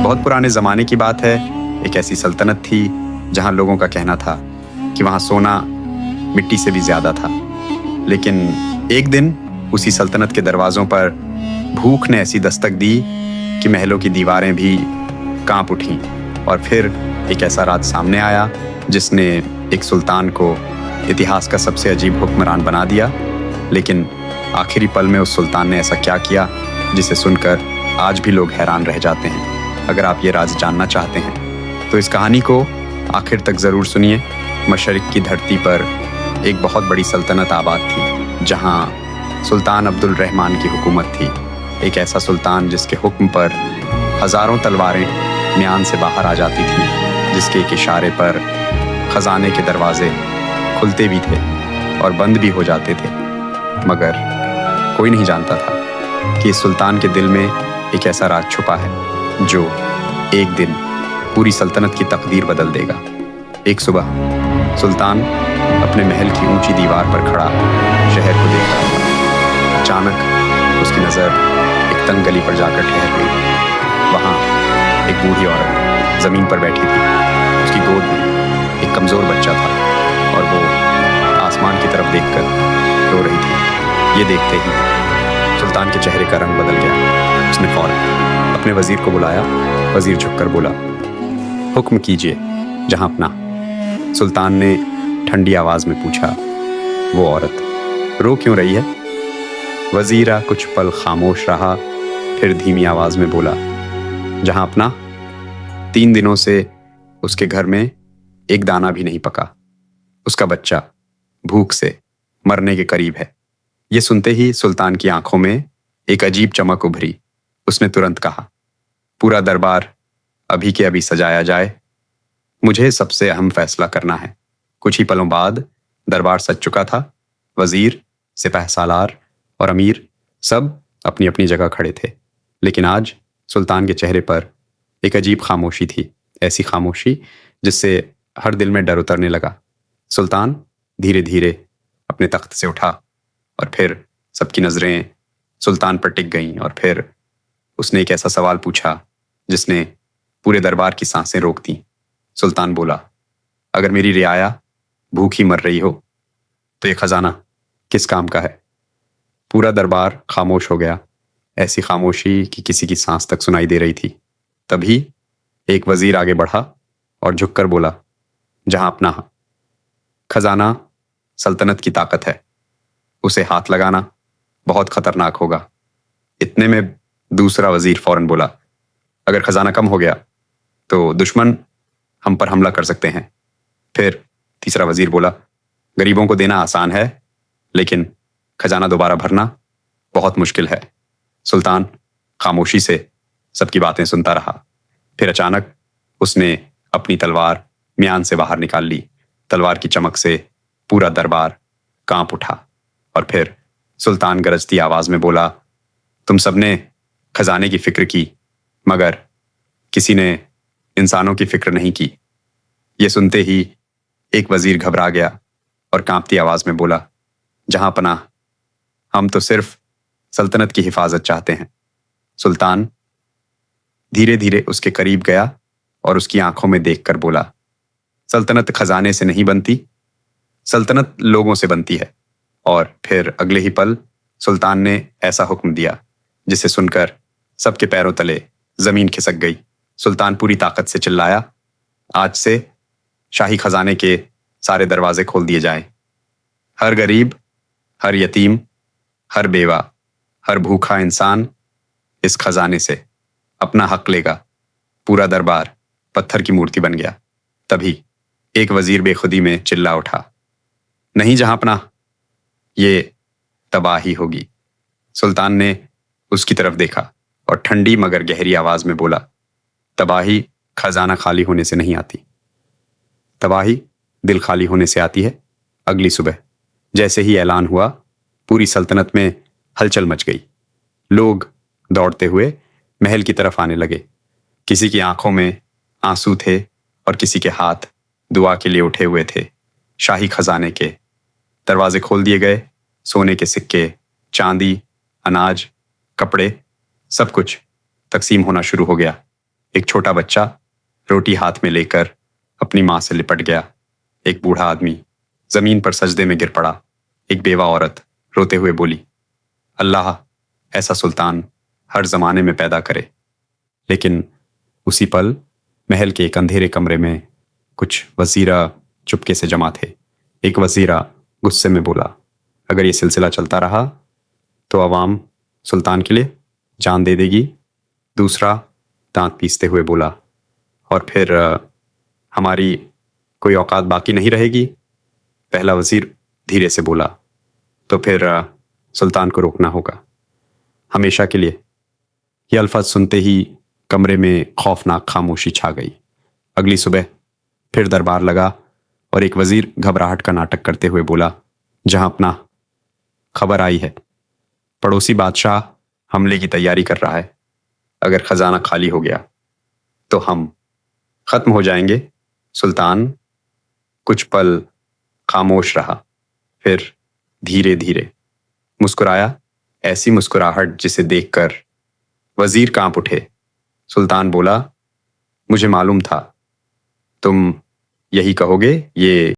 بہت پرانے زمانے کی بات ہے، ایک ایسی سلطنت تھی جہاں لوگوں کا کہنا تھا کہ وہاں سونا مٹی سے بھی زیادہ تھا۔ لیکن ایک دن اسی سلطنت کے دروازوں پر بھوک نے ایسی دستک دی کہ محلوں کی دیواریں بھی کانپ اٹھیں، اور پھر ایک ایسا راج سامنے آیا جس نے ایک سلطان کو اتہاس کا سب سے عجیب حکمران بنا دیا۔ لیکن آخری پل میں اس سلطان نے ایسا کیا کیا جسے سن کر آج بھی لوگ حیران رہ جاتے ہیں۔ اگر آپ یہ راز جاننا چاہتے ہیں تو اس کہانی کو آخر تک ضرور سنیے۔ مشرق کی دھرتی پر ایک بہت بڑی سلطنت آباد تھی جہاں سلطان عبد الرحمن کی حکومت تھی، ایک ایسا سلطان جس کے حکم پر ہزاروں تلواریں میان سے باہر آ جاتی تھیں، جس کے ایک اشارے پر خزانے کے دروازے کھلتے بھی تھے اور بند بھی ہو جاتے تھے۔ مگر کوئی نہیں جانتا تھا کہ اس سلطان کے دل میں ایک ایسا راز چھپا ہے جو ایک دن پوری سلطنت کی تقدیر بدل دے گا۔ ایک صبح سلطان اپنے محل کی اونچی دیوار پر کھڑا شہر کو دیکھ رہا تھا۔ اچانک اس کی نظر ایک تنگ گلی پر جا کر ٹھہر گئی۔ وہاں ایک بوڑھی عورت زمین پر بیٹھی تھی، اس کی گود میں ایک کمزور بچہ تھا اور وہ آسمان کی طرف دیکھ کر رو رہی تھی۔ یہ دیکھتے ہی سلطان کے چہرے کا رنگ بدل گیا۔ اس نے فوراً اپنے وزیر کو بلایا۔ وزیر جھک کر بولا، حکم کیجیے جہاں اپنا۔ سلطان نے ٹھنڈی آواز میں پوچھا، وہ عورت رو کیوں رہی ہے؟ وزیرہ کچھ پل خاموش رہا، پھر دھیمی آواز میں بولا، جہاں اپنا 3 دنوں سے اس کے گھر میں ایک دانہ بھی نہیں پکا۔ اس کا بچہ بھوک سے مرنے کے قریب ہے۔ یہ سنتے ہی سلطان کی آنکھوں میں ایک عجیب چمک ابھری۔ اس نے ترنت کہا، پورا دربار ابھی کے ابھی سجایا جائے، مجھے سب سے اہم فیصلہ کرنا ہے۔ کچھ ہی پلوں بعد دربار سج چکا تھا۔ وزیر، سپہ سالار اور امیر سب اپنی اپنی جگہ کھڑے تھے، لیکن آج سلطان کے چہرے پر ایک عجیب خاموشی تھی، ایسی خاموشی جس سے ہر دل میں ڈر اترنے لگا۔ سلطان دھیرے دھیرے اپنے تخت سے اٹھا اور پھر سب کی نظریں سلطان پر ٹک گئیں، اور پھر اس نے ایک ایسا سوال پوچھا جس نے پورے دربار کی سانسیں روک دیں۔ سلطان بولا، اگر میری رعایا بھوکی مر رہی ہو تو یہ خزانہ کس کام کا ہے؟ پورا دربار خاموش ہو گیا، ایسی خاموشی کہ کسی کی سانس تک سنائی دے رہی تھی۔ تبھی ایک وزیر آگے بڑھا اور جھک کر بولا، جہاں اپنا، خزانہ سلطنت کی طاقت ہے، اسے ہاتھ لگانا بہت خطرناک ہوگا۔ اتنے میں دوسرا وزیر فوراً بولا، اگر خزانہ کم ہو گیا تو دشمن ہم پر حملہ کر سکتے ہیں۔ پھر تیسرا وزیر بولا، غریبوں کو دینا آسان ہے لیکن خزانہ دوبارہ بھرنا بہت مشکل ہے۔ سلطان خاموشی سے سب کی باتیں سنتا رہا۔ پھر اچانک اس نے اپنی تلوار میان سے باہر نکال لی۔ تلوار کی چمک سے پورا دربار کانپ اٹھا، اور پھر سلطان گرجتی آواز میں بولا، تم سب نے خزانے کی فکر کی مگر کسی نے انسانوں کی فکر نہیں کی۔ یہ سنتے ہی ایک وزیر گھبرا گیا اور کانپتی آواز میں بولا، جہاں پناہ، ہم تو صرف سلطنت کی حفاظت چاہتے ہیں۔ سلطان دھیرے دھیرے اس کے قریب گیا اور اس کی آنکھوں میں دیکھ کر بولا، سلطنت خزانے سے نہیں بنتی، سلطنت لوگوں سے بنتی ہے۔ اور پھر اگلے ہی پل سلطان نے ایسا حکم دیا جسے سن کر سب کے پیروں تلے زمین کھسک گئی۔ سلطان پوری طاقت سے چلایا، آج سے شاہی خزانے کے سارے دروازے کھول دیے جائیں۔ ہر غریب، ہر یتیم، ہر بیوہ، ہر بھوکا انسان اس خزانے سے اپنا حق لے گا۔ پورا دربار پتھر کی مورتی بن گیا۔ تبھی ایک وزیر بے خودی میں چلا اٹھا، نہیں جہاں اپنا، یہ تباہی ہوگی۔ سلطان نے اس کی طرف دیکھا اور ٹھنڈی مگر گہری آواز میں بولا، تباہی خزانہ خالی ہونے سے نہیں آتی، تباہی دل خالی ہونے سے آتی ہے۔ اگلی صبح جیسے ہی اعلان ہوا، پوری سلطنت میں ہلچل مچ گئی۔ لوگ دوڑتے ہوئے محل کی طرف آنے لگے۔ کسی کی آنکھوں میں آنسو تھے اور کسی کے ہاتھ دعا کے لیے اٹھے ہوئے تھے۔ شاہی خزانے کے دروازے کھول دیے گئے۔ سونے کے سکے، چاندی، اناج، کپڑے، سب کچھ تقسیم ہونا شروع ہو گیا۔ ایک چھوٹا بچہ روٹی ہاتھ میں لے کر اپنی ماں سے لپٹ گیا. ایک بوڑھا آدمی زمین پر سجدے میں گر پڑا. ایک بیوہ عورت روتے ہوئے بولی, اللہ ایسا سلطان ہر زمانے میں پیدا کرے. لیکن اسی پل محل کے ایک اندھیرے کمرے میں کچھ وزیرہ چپکے سے جمع تھے. ایک وزیرہ غصے میں بولا, اگر یہ سلسلہ چلتا رہا تو عوام سلطان کے لیے جان دے دے گی. دوسرا دانت پیستے ہوئے بولا, اور پھر ہماری کوئی اوقات باقی نہیں رہے گی. پہلا وزیر دھیرے سے بولا, تو پھر سلطان کو روکنا ہوگا ہمیشہ کے لیے. یہ الفاظ سنتے ہی کمرے میں خوفناک خاموشی چھا گئی. اگلی صبح پھر دربار لگا اور ایک وزیر گھبراہٹ کا ناٹک کرتے ہوئے بولا, جہاں اپنا خبر آئی ہے پڑوسی بادشاہ حملے کی تیاری کر رہا ہے. اگر خزانہ خالی ہو گیا تو ہم ختم ہو جائیں گے. سلطان کچھ پل خاموش رہا, پھر دھیرے دھیرے مسکرایا, ایسی مسکراہٹ جسے دیکھ کر وزیر کانپ اٹھے. سلطان بولا, مجھے معلوم تھا تم یہی کہو گے. یہ